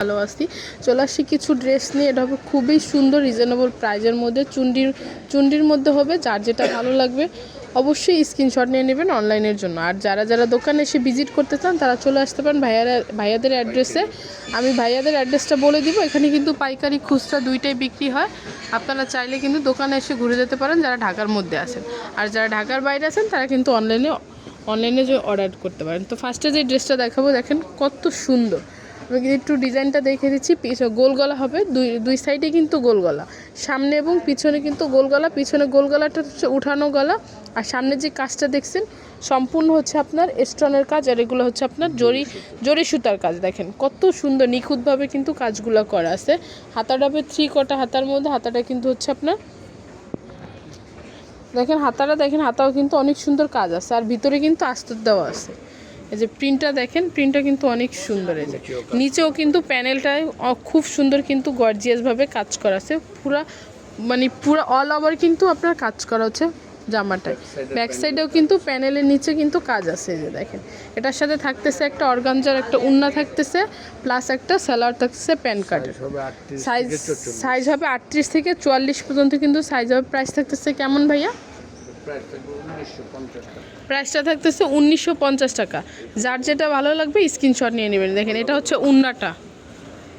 ভালো আছি। চলে আসছি কিছু ড্রেস নিয়ে। এটা হবে খুবই সুন্দর রিজনেবল প্রাইজের মধ্যে, চুন্ডির মধ্যে হবে। যার যেটা ভালো লাগবে অবশ্যই স্ক্রিনশট নিয়ে নেবেন অনলাইনের জন্য। আর যারা যারা দোকানে এসে ভিজিট করতে চান তারা চলে আসতে পারেন ভাইয়াদের অ্যাড্রেসে। আমি ভাইয়াদের অ্যাড্রেসটা বলে দিব। এখানে কিন্তু পাইকারি খুচরা দুইটাই বিক্রি হয়। আপনারা চাইলে কিন্তু দোকানে এসে ঘুরে যেতে পারেন যারা ঢাকার মধ্যে আছেন। আর যারা ঢাকার বাইরে আছেন তারা কিন্তু অনলাইনে যে অর্ডার করতে পারেন। তো ফার্স্টে যে ড্রেসটা দেখাবো, দেখেন কত সুন্দর। আমি একটু ডিজাইনটা দেখে দিচ্ছি। গোল গলা হবে, দুই সাইডে কিন্তু গোল গলা, সামনে এবং পিছনে কিন্তু গোল গলা। পিছনে গোল গলাটা হচ্ছে উঠানো গলা, আর সামনে যে কাজটা দেখছেন সম্পূর্ণ হচ্ছে আপনার স্টোনের কাজ, আর এগুলো হচ্ছে আপনার জরি সুতার কাজ। দেখেন কত সুন্দর নিখুঁতভাবে কিন্তু কাজগুলো করা আছে। হাতাটা হবে 3 কোয়ার্টার হাতার মধ্যে। হাতাটা কিন্তু হচ্ছে আপনার দেখেন হাতাও কিন্তু অনেক সুন্দর কাজ আছে, আর ভিতরে কিন্তু আস্তর দেওয়া আছে। এই যে প্রিন্টটা দেখেন, প্রিন্টটা কিন্তু অনেক সুন্দর। এই যে নিচেও কিন্তু প্যানেলটায় খুব সুন্দর কিন্তু গর্জিয়াসভাবে কাজ করা আছে। পুরা অল ওভার কিন্তু আপনার কাজ করা হচ্ছে জামাটায়। ব্যাক সাইডেও কিন্তু প্যানেলের নিচে কিন্তু কাজ আছে। এই যে দেখেন, এটার সাথে থাকতেছে একটা অর্গানজার একটা উন্না থাকতেছে, প্লাস একটা সালোয়ার থাকতেছে প্যান্ট কার্ডের। সাইজ হবে 38 থেকে 44 পর্যন্ত কিন্তু সাইজ হবে। প্রাইস থাকতেছে কেমন ভাইয়া? প্রাইসটা থাকতেছে 1950 টাকা। যার যেটা ভালো লাগবে স্ক্রিনশট নিয়ে নেবেন। দেখেন এটা হচ্ছে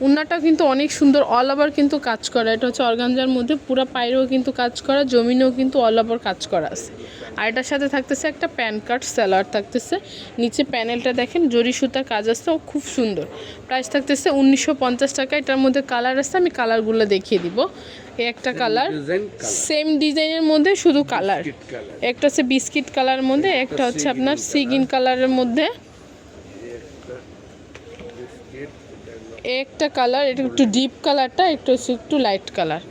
উন্নাটা কিন্তু অনেক সুন্দর, অল ওভার কিন্তু কাজ করা। এটা হচ্ছে অর্গানজার মধ্যে, পুরো পায়েও কিন্তু কাজ করা, জমিনেও কিন্তু অল ওভার কাজ করা আছে। আর এটার সাথে থাকতেছে একটা প্যান্ট কার্ড সালোয়ার থাকতেছে। নিচে প্যানেলটা দেখেন জরি সুতা কাজ আছে, ও খুব সুন্দর। প্রাইস থাকতেছে 1950 টাকা। এটার মধ্যে কালার আছে, আমি কালারগুলো দেখিয়ে দিব। এই একটা কালার, সেম ডিজাইনের মধ্যে শুধু কালার। একটা হচ্ছে বিস্কিট কালারের মধ্যে, একটা হচ্ছে আপনার সিগিন কালারের মধ্যে। একটা কালার, এটা একটু ডিপ কালারটা, একটু লাইট কালার।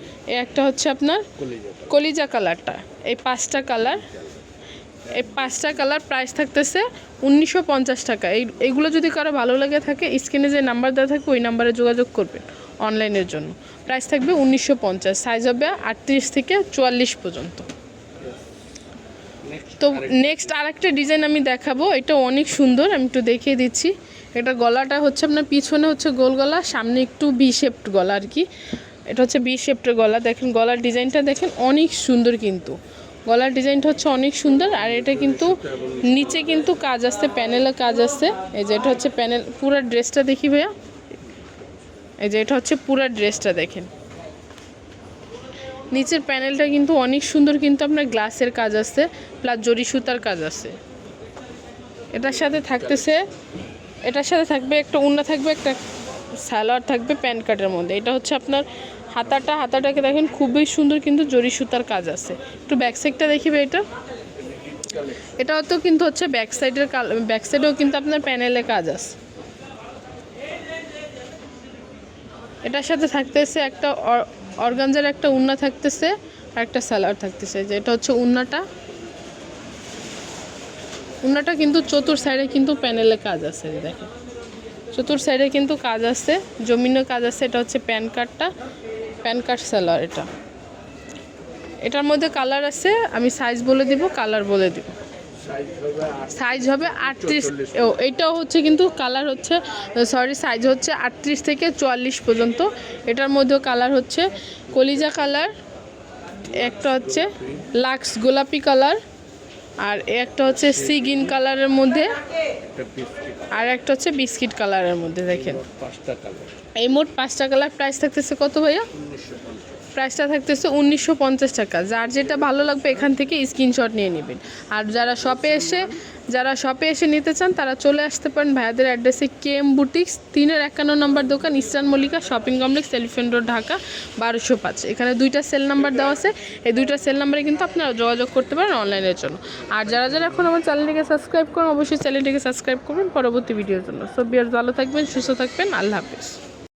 একটা হচ্ছে আপনার কলিজা কালারটা। এই 5টা কালার। প্রাইস থাকতেছে 1950 টাকা। এইগুলো যদি কারো ভালো লাগে থাকে, স্ক্রিনে যে নাম্বার দেওয়া থাকবে ওই নাম্বারে যোগাযোগ করবেন অনলাইনের জন্য। প্রাইস থাকবে 1950। সাইজ হবে 38 থেকে 44 পর্যন্ত। তো নেক্সট আরেকটা ডিজাইন আমি দেখাবো। এটা অনেক সুন্দর, আমি একটু দেখিয়ে দিচ্ছি। এটা গলাটা হচ্ছে আপনার পিছনে হচ্ছে গোল গলা, সামনে একটু ভি শেপড গলা আর কি। এটা হচ্ছে ভি শেপটের গলা। দেখেন গলার ডিজাইনটা দেখেন অনেক সুন্দর, কিন্তু গলার ডিজাইনটা হচ্ছে অনেক সুন্দর। আর এটা কিন্তু নিচে কিন্তু কাজ আসছে, প্যানেলে কাজ আসছে। এই যে এটা হচ্ছে প্যানেল। পুরো ড্রেসটা দেখি ভাইয়া। এই যে এটা হচ্ছে পুরো ড্রেসটা দেখেন, নিচের প্যানেলটা কিন্তু অনেক সুন্দর, কিন্তু আপনার গ্লাসের কাজ আছে, প্লাস জরি সুতার কাজ আছে। এটার সাথে থাকবে একটা উন্না থাকবে, একটা সালোয়ার থাকবে প্যান্ট কাটের মধ্যে। এটা হচ্ছে আপনার হাতাটাকে দেখেন খুবই সুন্দর, কিন্তু জরি সুতার কাজ আছে। একটু ব্যাক সাইডটা দেখিবে। এটাও তো কিন্তু হচ্ছে ব্যাক সাইডেও কিন্তু আপনার প্যানেলে কাজ আছে। এটার সাথে থাকতেছে একটা অর্গানজার একটা উন্না থাকতেছে, আর একটা সালোয়ার থাকতেছে। যে এটা হচ্ছে উন্নাটা কিন্তু চতুর সাইডে কিন্তু প্যানেলে কাজ আছে। দেখেন চতুর সাইডে কিন্তু কাজ আছে, জমিনও কাজ আছে। এটা হচ্ছে প্যান্ট কার্ড সালোয়ার। এটার মধ্যে কালার আছে, আমি সাইজ বলে দিব, কালার বলে দিব। সাইজ হবে 38। এইটাও হচ্ছে কিন্তু কালার হচ্ছে সাইজ হচ্ছে 38 থেকে 44 পর্যন্ত। এটার মধ্যেও কালার হচ্ছে কলিজা কালার, একটা হচ্ছে লাক্স গোলাপি কালার, আর একটা হচ্ছে সিগিন কালারের মধ্যে, আর একটা হচ্ছে বিস্কিট কালারের মধ্যে। দেখেন এই মোট 5টা কালার। প্রাইস থাকতেছে কত ভাইয়া? প্রাইসটা থাকতেছে 1950 টাকা। যার যেটা ভালো লাগবে এখান থেকে স্ক্রিনশট নিয়ে নেবেন। আর যারা শপে এসে নিতে চান তারা চলে আসতে পারেন ভাইয়াদের অ্যাড্রেসে, KM বুটিক্স 3-51 নম্বর দোকান, eastern Mallika shopping complex, elephant road, Dhaka 1205। এখানে 2টা সেল নাম্বার দেওয়া আছে। এই 2টা সেল নাম্বারে কিন্তু আপনারা যোগাযোগ করতে পারেন অনলাইনের জন্য। আর যারা এখন আমার চ্যানেলটিকে সাবস্ক্রাইব করেন, অবশ্যই চ্যানেলটিকে সাবস্ক্রাইব করবেন পরবর্তী ভিডিওর জন্য। সো ভিউয়ার্স ভালো থাকবেন, সুস্থ থাকবেন, আল্লাহ হাফেজ।